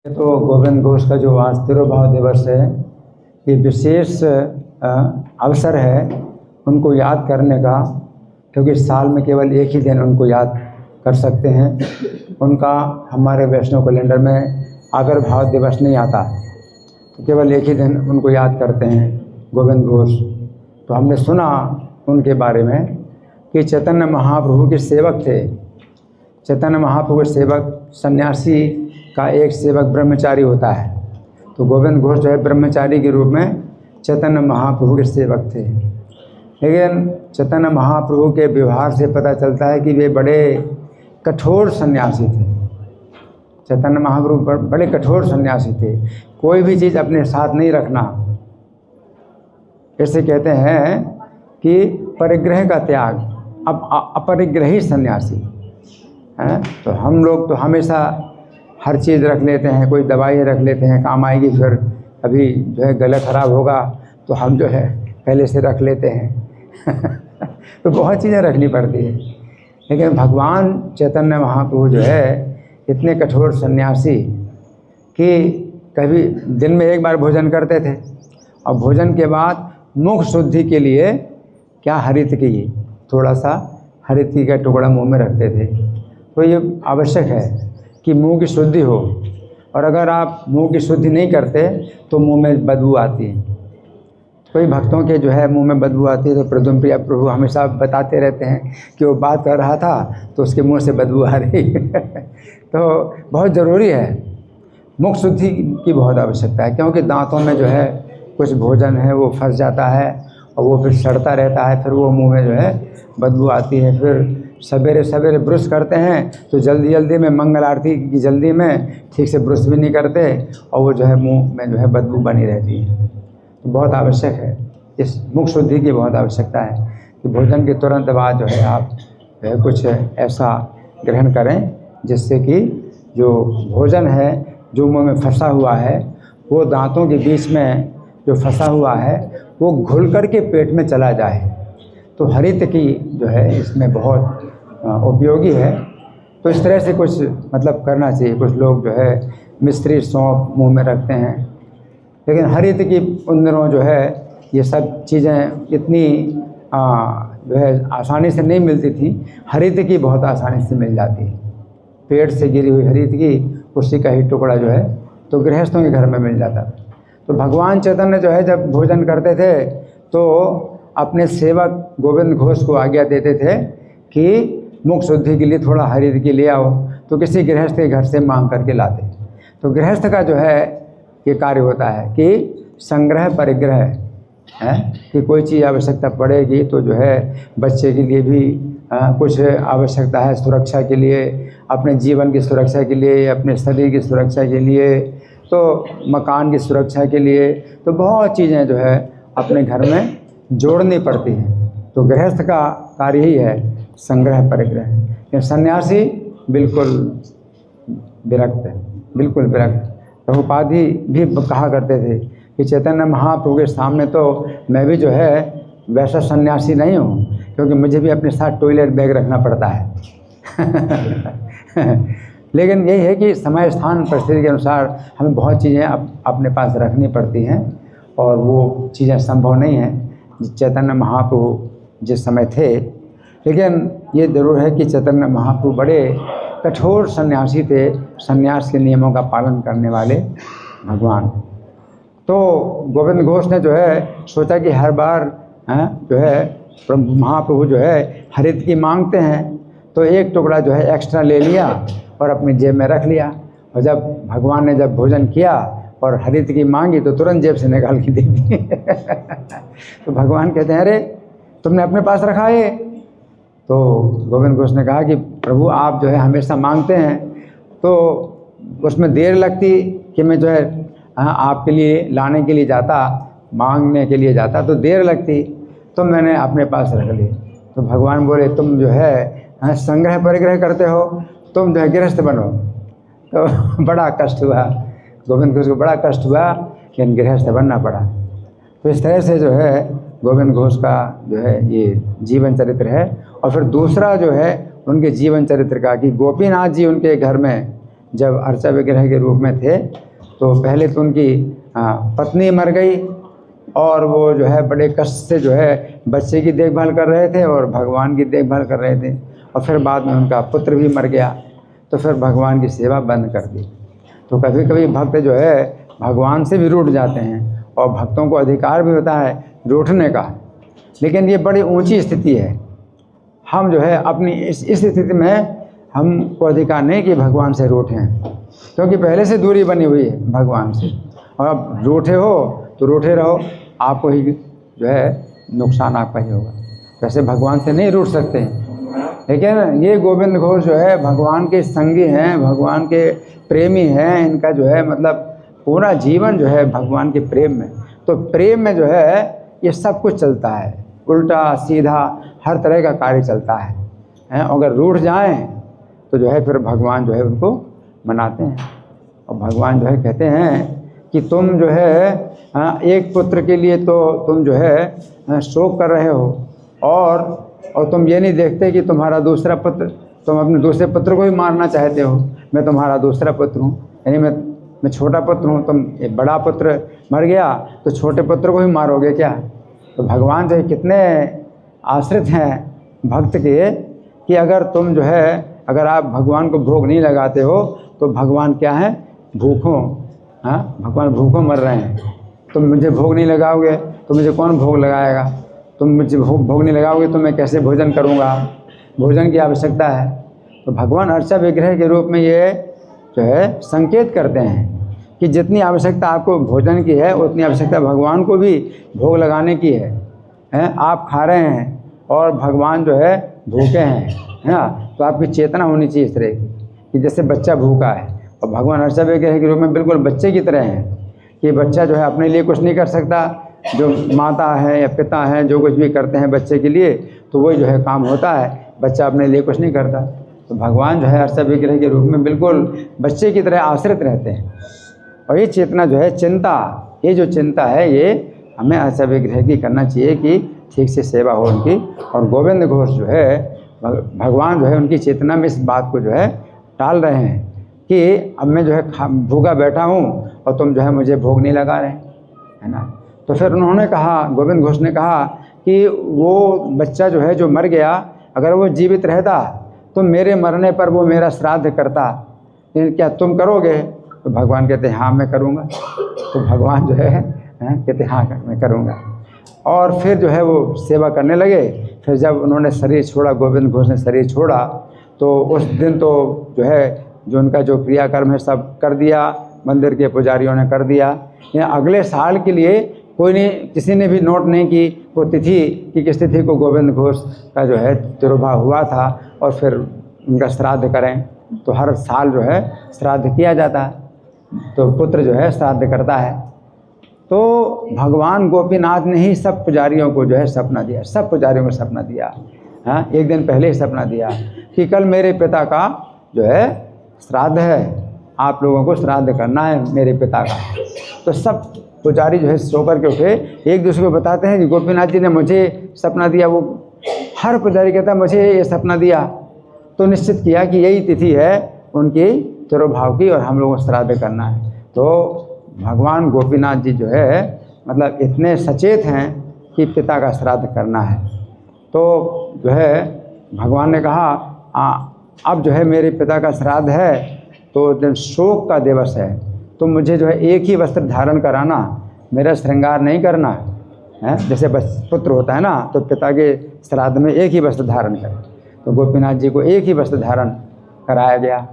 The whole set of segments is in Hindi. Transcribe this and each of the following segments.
तो गोविंद घोष का जो आज तिरुभाव दिवस है, ये विशेष अवसर है उनको याद करने का, क्योंकि साल में केवल एक ही दिन उनको याद कर सकते हैं। उनका हमारे वैष्णव कैलेंडर में आविर्भाव दिवस नहीं आता, तो केवल एक ही दिन उनको याद करते हैं, गोविंद घोष। तो हमने सुना उनके बारे में कि चैतन्य महाप्रभु के सेवक थे। चैतन्य महाप्रभु के सेवक, सन्यासी का एक सेवक ब्रह्मचारी होता है, तो गोविंद घोष जो है ब्रह्मचारी के रूप में चैतन्य महाप्रभु के सेवक थे। लेकिन चैतन्य महाप्रभु के व्यवहार से पता चलता है कि वे बड़े कठोर सन्यासी थे। चैतन्य महाप्रभु बड़े कठोर सन्यासी थे, कोई भी चीज़ अपने साथ नहीं रखना। ऐसे कहते हैं कि परिग्रह का त्याग, अब अपरिग्रही सन्यासी हैं। तो हम लोग तो हमेशा हर चीज़ रख लेते हैं, कोई दवाई रख लेते हैं, काम आएगी, फिर अभी जो है गला ख़राब होगा तो हम जो है पहले से रख लेते हैं तो बहुत चीज़ें रखनी पड़ती है। लेकिन भगवान चैतन्य महाप्रभु जो है इतने कठोर सन्यासी कि कभी दिन में एक बार भोजन करते थे, और भोजन के बाद मुख शुद्धि के लिए क्या हरितकी, थोड़ा सा हरितकी का टुकड़ा मुंह में रखते थे। तो ये आवश्यक है कि मुंह की शुद्धि हो, और अगर आप मुंह की शुद्धि नहीं करते तो मुंह में बदबू आती है। कोई भक्तों के जो है मुंह में बदबू आती है, तो प्रद्युम्न प्रिया प्रभु हमेशा बताते रहते हैं कि वो बात कर रहा था तो उसके मुंह से बदबू आ रही तो बहुत ज़रूरी है, मुख शुद्धि की बहुत आवश्यकता है, क्योंकि दांतों में जो है कुछ भोजन है वो फंस जाता है और वो फिर सड़ता रहता है, फिर वो मुंह में जो है बदबू आती है। फिर सवेरे सवेरे ब्रश करते हैं तो जल्दी जल्दी में, मंगल आरती की जल्दी में ठीक से ब्रश भी नहीं करते, और वो जो है मुंह में जो है बदबू बनी रहती है। तो बहुत आवश्यक है, इस मुख शुद्धि की बहुत आवश्यकता है कि भोजन के तुरंत बाद जो है आप जो है कुछ ऐसा ग्रहण करें जिससे कि जो भोजन है जो मुंह में फंसा हुआ है, वो दांतों के बीच में जो फंसा हुआ है वो घुल कर के पेट में चला जाए। तो हरित की जो है इसमें बहुत उपयोगी है। तो इस तरह से कुछ मतलब करना चाहिए। कुछ लोग जो है मिश्री सौंफ मुंह में रखते हैं, लेकिन हरित की उन दिनों जो है ये सब चीज़ें इतनी जो है आसानी से नहीं मिलती थी। हरित की बहुत आसानी से मिल जाती है, पेड़ से गिरी हुई हरित की, उसी का ही टुकड़ा जो है तो गृहस्थों के घर में मिल जाता था। तो भगवान चैतन्य जो है जब भोजन करते थे तो अपने सेवक गोविंद घोष को आज्ञा देते थे कि मुख शुद्धि के लिए थोड़ा हरित की ले आओ, तो किसी गृहस्थ के घर से मांग करके लाते। तो गृहस्थ का जो है ये कार्य होता है कि संग्रह परिग्रह है, कि कोई चीज़ आवश्यकता पड़ेगी तो जो है बच्चे के लिए भी कुछ आवश्यकता है, सुरक्षा के लिए, अपने जीवन की सुरक्षा के लिए, अपने शरीर की सुरक्षा के लिए, तो मकान की सुरक्षा के लिए, तो बहुत चीज़ें जो है अपने घर में जोड़नी पड़ती हैं। तो गृहस्थ का कार्य ही है संग्रह परिग्रह। लेकिन सन्यासी बिल्कुल विरक्त है, बिल्कुल विरक्त। प्रभुपाद जी भी कहा करते थे कि चैतन्य महाप्रभु के सामने तो मैं भी जो है वैसा सन्यासी नहीं हूँ, क्योंकि मुझे भी अपने साथ टॉयलेट बैग रखना पड़ता है लेकिन यही है कि समय स्थान परिस्थिति के अनुसार हमें बहुत चीज़ें अपने पास रखनी पड़ती हैं, और वो चीज़ें संभव नहीं हैं चैतन्य महाप्रभु जिस समय थे। लेकिन ये ज़रूर है कि चैतन्य महाप्रभु बड़े कठोर सन्यासी थे, सन्यास के नियमों का पालन करने वाले भगवान। तो गोविंद घोष ने जो है सोचा कि हर बार जो है महाप्रभु जो है हरित की मांगते हैं, तो एक टुकड़ा जो है एक्स्ट्रा ले लिया और अपनी जेब में रख लिया। और जब भगवान ने जब भोजन किया और हरित की मांगी तो तुरंत जेब से निकाल के दे दी तो भगवान कहते हैं, अरे तुमने अपने पास रखा है? तो गोविंद घोष ने कहा कि प्रभु आप जो है हमेशा मांगते हैं, तो उसमें देर लगती कि मैं जो है आपके लिए लाने के लिए जाता, मांगने के लिए जाता तो देर लगती, तो मैंने अपने पास रख ली। तो भगवान बोले तुम जो है संग्रह परिग्रह करते हो, तुम जो है गृहस्थ बनो। तो बड़ा कष्ट हुआ, गोविंद घोष को बड़ा कष्ट हुआ कि गृहस्थ बनना पड़ा। तो इस तरह से जो है गोविंद घोष का जो है ये जीवन चरित्र है। और फिर दूसरा जो है उनके जीवन चरित्र का कि गोपीनाथ जी उनके घर में जब अर्चा विग्रह के रूप में थे तो पहले तो उनकी पत्नी मर गई और वो जो है बड़े कष्ट से जो है बच्चे की देखभाल कर रहे थे और भगवान की देखभाल कर रहे थे, और फिर बाद में उनका पुत्र भी मर गया तो फिर भगवान की सेवा बंद कर दी। तो कभी कभी भक्त जो है भगवान से भी रूठ जाते हैं और भक्तों को अधिकार भी होता है रूठने का, लेकिन ये बड़ी ऊंची स्थिति है। हम जो है अपनी इस स्थिति में हमको अधिकार नहीं कि भगवान से रूठें, क्योंकि पहले से दूरी बनी हुई है भगवान से, और अब रूठे हो तो रूठे रहो, आपको ही जो है नुकसान आपका ही होगा। वैसे भगवान से नहीं रूठ सकते हैं, लेकिन ये गोविंद घोष जो है भगवान के संगी हैं, भगवान के प्रेमी हैं, इनका जो है मतलब पूरा जीवन जो है भगवान के प्रेम में। तो प्रेम में जो है ये सब कुछ चलता है, उल्टा सीधा हर तरह का कार्य चलता है, अगर रूठ जाएं तो जो है फिर भगवान जो है उनको मनाते हैं, और भगवान जो है कहते हैं कि तुम जो है एक पुत्र के लिए तो तुम जो है शोक कर रहे हो, और तुम ये नहीं देखते कि तुम्हारा दूसरा पुत्र, तुम अपने दूसरे पुत्र को ही मारना चाहते हो। मैं तुम्हारा दूसरा पुत्र हूँ, यानी मैं छोटा पुत्र हूँ, तुम एक बड़ा पुत्र मर गया तो छोटे पुत्र को ही मारोगे क्या। तो भगवान जो है कितने आश्रित हैं भक्त के कि अगर तुम जो है अगर आप भगवान को भोग नहीं लगाते हो तो भगवान क्या है, भूखों, भगवान भूखों मर रहे हैं। तुम मुझे भोग नहीं लगाओगे तो मुझे कौन भोग लगाएगा, तुम मुझे भोग नहीं लगाओगे तो मैं कैसे भोजन करूँगा, भोजन की आवश्यकता है। तो भगवान अर्चा विग्रह के रूप में ये जो है संकेत करते हैं कि जितनी आवश्यकता आपको भोजन की है उतनी आवश्यकता भगवान को भी भोग लगाने की है। आप खा रहे हैं और भगवान जो है भूखे हैं, है ना, तो आपकी चेतना होनी चाहिए इस तरह की कि जैसे बच्चा भूखा है, और भगवान अर्चा विग्रह के रूप में बिल्कुल बच्चे की तरह हैं कि बच्चा जो है अपने लिए कुछ नहीं कर सकता, जो माता है या पिता है जो कुछ भी करते हैं बच्चे के लिए तो वही जो है काम होता है, बच्चा अपने लिए कुछ नहीं करता। तो भगवान जो है अर्चा विग्रह के रूप में बिल्कुल बच्चे की तरह आश्रित रहते हैं, और ये चेतना जो है चिंता, ये जो चिंता है ये हमें अर्चा विग्रह की करना चाहिए कि ठीक से सेवा हो उनकी। और गोविंद घोष जो है भगवान जो है उनकी चेतना में इस बात को जो है टाल रहे हैं कि अब मैं जो है भूखा बैठा हूँ और तुम जो है मुझे भोग नहीं लगा रहे, है ना। तो फिर उन्होंने कहा, गोविंद घोष ने कहा कि वो बच्चा जो है जो मर गया, अगर वो जीवित रहता तो मेरे मरने पर वो मेरा श्राद्ध करता, क्या तुम करोगे। तो भगवान कहते हैं हाँ मैं करूँगा। तो भगवान जो है कहते हाँ मैं करूँगा, और फिर जो है वो सेवा करने लगे। फिर जब उन्होंने शरीर छोड़ा, गोविंद घोष ने शरीर छोड़ा, तो उस दिन तो जो है जो उनका जो क्रियाकर्म है सब कर दिया, मंदिर के पुजारियों ने कर दिया। या अगले साल के लिए कोई नहीं, किसी ने भी नोट नहीं की वो तिथि कि किस तिथि को गोविंद घोष का जो है तिरुभाव हुआ था और फिर उनका श्राद्ध करें। तो हर साल जो है श्राद्ध किया जाता है, तो पुत्र जो है श्राद्ध करता है। तो भगवान गोपीनाथ ने ही सब पुजारियों को जो है सपना दिया, सब पुजारियों को सपना दिया। हाँ, एक दिन पहले ही सपना दिया कि कल मेरे पिता का जो है श्राद्ध है, आप लोगों को श्राद्ध करना है मेरे पिता का। तो सब पुजारी जो है सोकर के उठे, एक दूसरे को बताते हैं कि गोपीनाथ जी ने मुझे सपना दिया। वो हर पुजारी कहता है मुझे ये सपना दिया। तो निश्चित किया कि यही तिथि है उनकी तिरुभाव की और हम लोगों को श्राद्ध करना है। तो भगवान गोपीनाथ जी जो है मतलब इतने सचेत हैं कि पिता का श्राद्ध करना है। तो जो है भगवान ने कहा अब जो है मेरे पिता का श्राद्ध है तो दिन शोक का दिवस है, तो मुझे जो है एक ही वस्त्र धारण कराना, मेरा श्रृंगार नहीं करना है। जैसे पुत्र होता है ना तो पिता के श्राद्ध में एक ही वस्त्र धारण करे, तो गोपीनाथ जी को एक ही वस्त्र धारण कराया गया।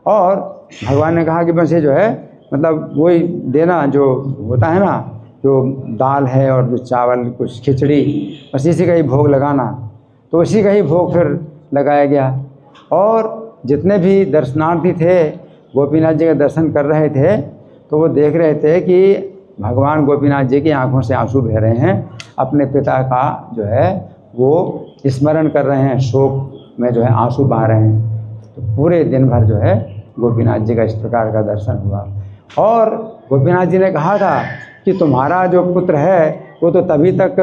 और भगवान ने कहा कि बस ये जो है मतलब वही देना जो होता है ना, जो दाल है और जो चावल कुछ खिचड़ी, बस इसी का ही भोग लगाना। तो उसी का ही भोग फिर लगाया गया। और जितने भी दर्शनार्थी थे गोपीनाथ जी का दर्शन कर रहे थे तो वो देख रहे थे कि भगवान गोपीनाथ जी की आंखों से आंसू बह रहे हैं, अपने पिता का जो है वो स्मरण कर रहे हैं, शोक में जो है आंसू बहा रहे हैं। तो पूरे दिन भर जो है गोपीनाथ जी का इस प्रकार का दर्शन हुआ। और गोपीनाथ जी ने कहा था कि तुम्हारा जो पुत्र है वो तो तभी तक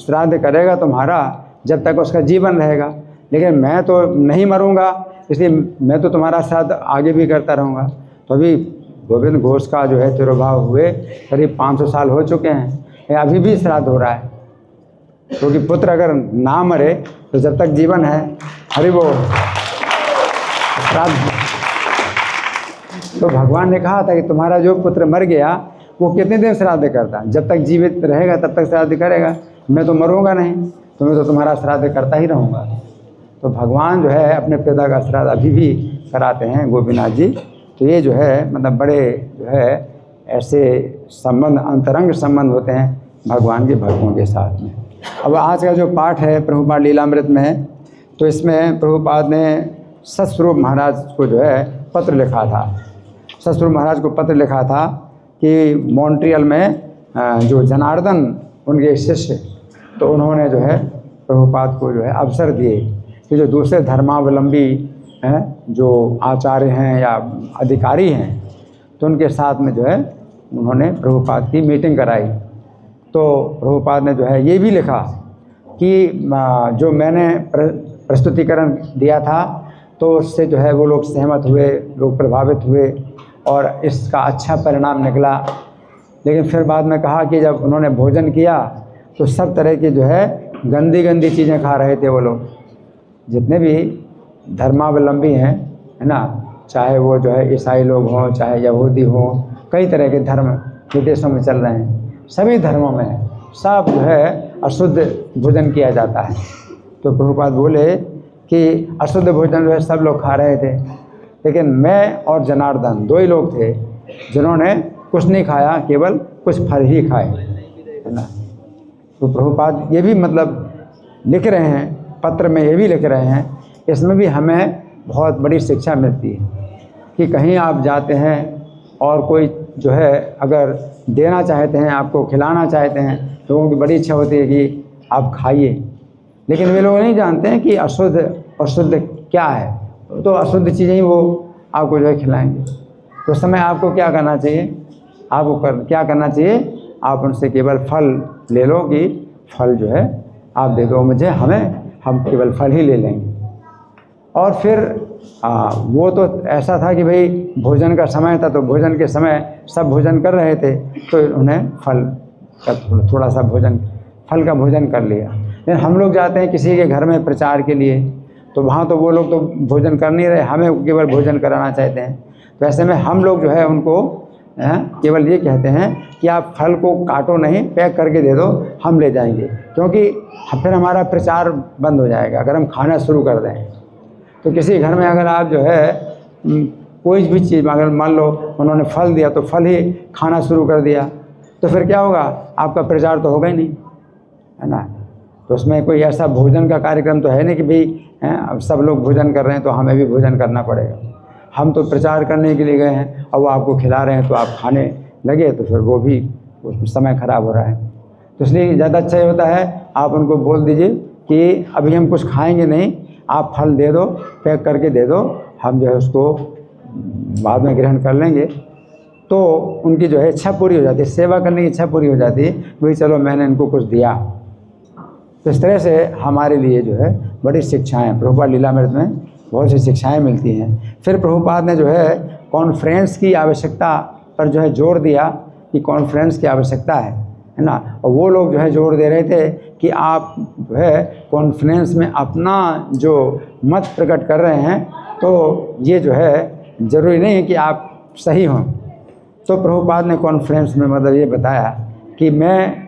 श्राद्ध करेगा तुम्हारा जब तक उसका जीवन रहेगा, लेकिन मैं तो नहीं मरूंगा, इसलिए मैं तो तुम्हारा साथ आगे भी करता रहूँगा। तो अभी गोविंद घोष का जो है तिरोभाव हुए करीब 500 साल हो चुके हैं, ये अभी भी श्राद्ध हो रहा है। क्योंकि पुत्र अगर ना मरे तो जब तक जीवन है, हरि बोल, श्राद्ध। तो भगवान ने कहा था कि तुम्हारा जो पुत्र मर गया वो कितने दिन श्राद्ध करता, जब तक जीवित रहेगा तब तक श्राद्ध करेगा। मैं तो मरूंगा नहीं, तो मैं तो तुम्हारा श्राद्ध करता ही रहूँगा। तो भगवान जो है अपने पिता का श्राद्ध अभी भी कराते हैं गोपीनाथ जी। तो ये जो है मतलब बड़े जो है ऐसे संबंध, अंतरंग संबंध होते हैं भगवान के भक्तों के साथ में। अब आज का जो पाठ है प्रभुपाद लीलामृत में, तो इसमें प्रभुपाद ने सतस्वरूप महाराज को जो है पत्र लिखा था। सतस्वरूप महाराज को पत्र लिखा था कि मॉन्ट्रियल में जो जनार्दन उनके शिष्य, तो उन्होंने जो है प्रभुपाद को जो है अवसर दिए कि जो दूसरे धर्मावलंबी हैं, जो आचार्य हैं या अधिकारी हैं, तो उनके साथ में जो है उन्होंने प्रभुपाद की मीटिंग कराई। तो प्रभुपाद ने जो है ये भी लिखा कि जो मैंने प्रस्तुतिकरण दिया था तो उससे जो है वो लोग सहमत हुए, लोग प्रभावित हुए और इसका अच्छा परिणाम निकला। लेकिन फिर बाद में कहा कि जब उन्होंने भोजन किया तो सब तरह की जो है गंदी गंदी चीज़ें खा रहे थे वो लोग, जितने भी धर्मावलंबी हैं, है ना, चाहे वो जो है ईसाई लोग हों, चाहे यहूदी हों, कई तरह के धर्म विदेशों में चल रहे हैं, सभी धर्मों में सब जो है अशुद्ध भोजन किया जाता है। तो प्रभुपाद बोले कि अशुद्ध भोजन जो है सब लोग खा रहे थे, लेकिन मैं और जनार्दन दो ही लोग थे जिन्होंने कुछ नहीं खाया, केवल कुछ फल ही खाए, है ना। तो प्रभुपाद ये भी मतलब लिख रहे हैं, पत्र में ये भी लिख रहे हैं, इसमें भी हमें बहुत बड़ी शिक्षा मिलती है कि कहीं आप जाते हैं और कोई जो है अगर देना चाहते हैं, आपको खिलाना चाहते हैं, लोगों की बड़ी इच्छा होती है कि आप खाइए, लेकिन वे लोग नहीं जानते हैं कि अशुद्ध और शुद्ध क्या है, तो अशुद्ध चीज़ें ही वो आपको जो है खिलाएंगे। तो उस समय आपको क्या करना चाहिए, आपको क्या करना चाहिए, आप उनसे केवल फल ले लो कि फल जो है आप दे दो मुझे, हम केवल फल ही ले लेंगे। और फिर वो तो ऐसा था कि भाई भोजन का समय था, तो भोजन के समय सब भोजन कर रहे थे, तो उन्हें फल का थोड़ा सा भोजन, फल का भोजन कर लिया। लेकिन हम लोग जाते हैं किसी के घर में प्रचार के लिए, तो वहाँ तो वो लोग तो भोजन कर नहीं रहे, हमें केवल भोजन कराना चाहते हैं। तो ऐसे में हम लोग जो है उनको केवल ये कहते हैं कि आप फल को काटो नहीं, पैक करके दे दो, हम ले जाएंगे, क्योंकि फिर हमारा प्रचार बंद हो जाएगा अगर हम खाना शुरू कर दें। तो किसी घर में अगर आप जो है कोई भी चीज़, अगर मान लो उन्होंने फल दिया तो फल ही खाना शुरू कर दिया, तो फिर क्या होगा, आपका प्रचार तो होगा ही नहीं, है ना। तो उसमें कोई ऐसा भोजन का कार्यक्रम तो है नहीं कि भाई अब सब लोग भोजन कर रहे हैं तो हमें भी भोजन करना पड़ेगा। हम तो प्रचार करने के लिए गए हैं और वो आपको खिला रहे हैं तो आप खाने लगे, तो फिर वो भी समय ख़राब हो रहा है। तो इसलिए ज़्यादा अच्छा ये होता है आप उनको बोल दीजिए कि अभी हम कुछ खाएंगे नहीं, आप फल दे दो, पैक करके दे दो, हम जो है उसको बाद में ग्रहण कर लेंगे। तो उनकी जो है इच्छा पूरी हो जाती है, सेवा करने की इच्छा पूरी हो जाती है, भाई चलो मैंने इनको कुछ दिया। तो इस तरह से हमारे लिए जो है बड़ी शिक्षाएँ प्रभुपाद लीलामृत में बहुत सी शिक्षाएँ मिलती हैं। फिर प्रभुपाद ने जो है कॉन्फ्रेंस की आवश्यकता पर जो है जोर दिया कि कॉन्फ्रेंस की आवश्यकता है ना। और वो लोग जो है जोर दे रहे थे कि आप जो है कॉन्फ्रेंस में अपना जो मत प्रकट कर रहे हैं, तो ये जो है ज़रूरी नहीं है कि आप सही हों। तो प्रभुपाद ने कॉन्फ्रेंस में मतलब ये बताया कि मैं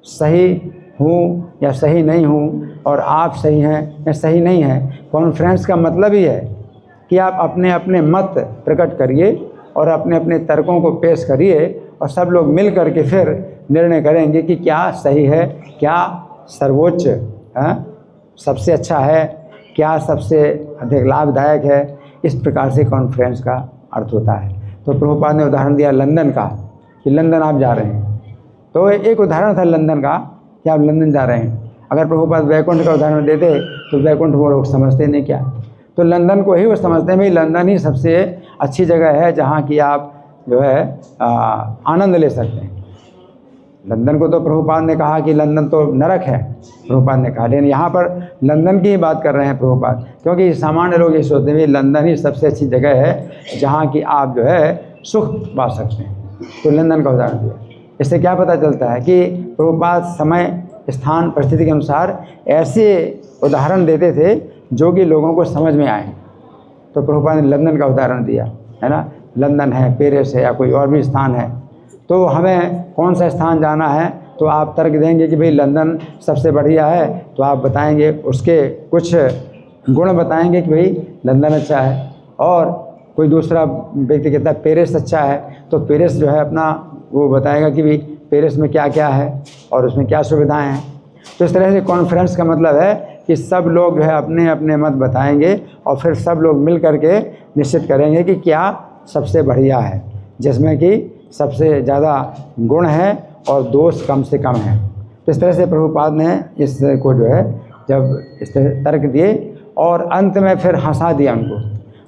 सही हूँ या सही नहीं हूँ, और आप सही हैं या सही नहीं हैं। कॉन्फ्रेंस का मतलब ही है कि आप अपने अपने मत प्रकट करिए और अपने अपने तर्कों को पेश करिए, और सब लोग मिल कर के फिर निर्णय करेंगे कि क्या सही है, क्या सर्वोच्च सबसे अच्छा है, क्या सबसे अधिक लाभदायक है। इस प्रकार से कॉन्फ्रेंस का अर्थ होता है। तो प्रभुपाद ने उदाहरण दिया लंदन का, कि लंदन आप जा रहे हैं, तो एक उदाहरण था लंदन का कि आप लंदन जा रहे हैं। अगर प्रभुपाद वैकुंठ का उदाहरण देते तो वैकुंठ वो लोग समझते नहीं क्या, तो लंदन को ही वो समझते हैं भाई लंदन ही सबसे अच्छी जगह है जहाँ की आप जो है आनंद ले सकते हैं। लंदन को तो प्रभुपाद ने कहा कि लंदन तो नरक है, प्रभुपाद ने कहा, लेकिन यहाँ पर लंदन की ही बात कर रहे हैं प्रभुपाद, क्योंकि सामान्य लोग ये सोचते हैं लंदन ही सबसे अच्छी जगह है जहाँ कि आप जो है सुख पा सकते हैं, तो लंदन का उदाहरण दिया। इससे क्या पता चलता है कि प्रभुपाद समय स्थान परिस्थिति के अनुसार ऐसे उदाहरण देते थे जो कि लोगों को समझ में आए। तो प्रभुपाद ने लंदन का उदाहरण दिया, है ना, लंदन है, पेरिस है, या कोई और भी स्थान है, तो हमें कौन सा स्थान जाना है, तो आप तर्क देंगे कि भाई लंदन सबसे बढ़िया है, तो आप बताएंगे उसके कुछ गुण बताएंगे कि भाई लंदन अच्छा है, और कोई दूसरा व्यक्ति कहता है पेरिस अच्छा है, तो पेरिस जो है अपना वो बताएगा कि भाई पेरिस में क्या क्या है और उसमें क्या सुविधाएं हैं। तो इस तरह से कॉन्फ्रेंस का मतलब है कि सब लोग जो है अपने अपने मत बताएंगे और फिर सब लोग मिल करके निश्चित करेंगे कि क्या सबसे बढ़िया है, जिसमें कि सबसे ज़्यादा गुण है और दोष कम से कम है। तो इस तरह से प्रभुपाद ने इसको जो है जब इस तरह तर्क दिए और अंत में फिर हंसा दिया उनको।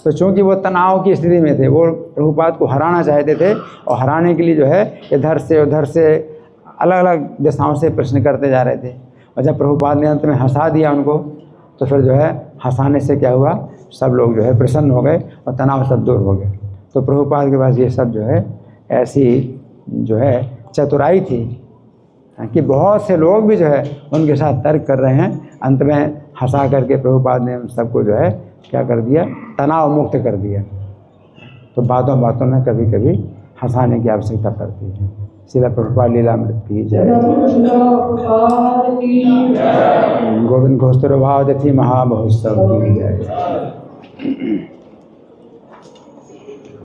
तो चूँकि वो तनाव की स्थिति में थे, वो प्रभुपाद को हराना चाहते थे और हराने के लिए जो है इधर से उधर से अलग अलग दिशाओं से प्रश्न करते जा रहे थे, और जब प्रभुपाद ने अंत में हंसा दिया उनको, तो फिर जो है हंसाने से क्या हुआ, सब लोग जो है प्रसन्न हो गए और तनाव सब दूर हो गए। तो प्रभुपाद के पास ये सब जो है ऐसी जो है चतुराई थी कि बहुत से लोग भी जो है उनके साथ तर्क कर रहे हैं, अंत में हंसा करके प्रभुपाद ने सबको जो है क्या कर दिया, तनाव मुक्त कर दिया। तो बातों बातों में कभी कभी हंसाने की आवश्यकता पड़ती है। श्रील प्रभुपाद लीलामृत की जय। गोविंद घोषतुर भाव तिथि महामहोत्सव की जय।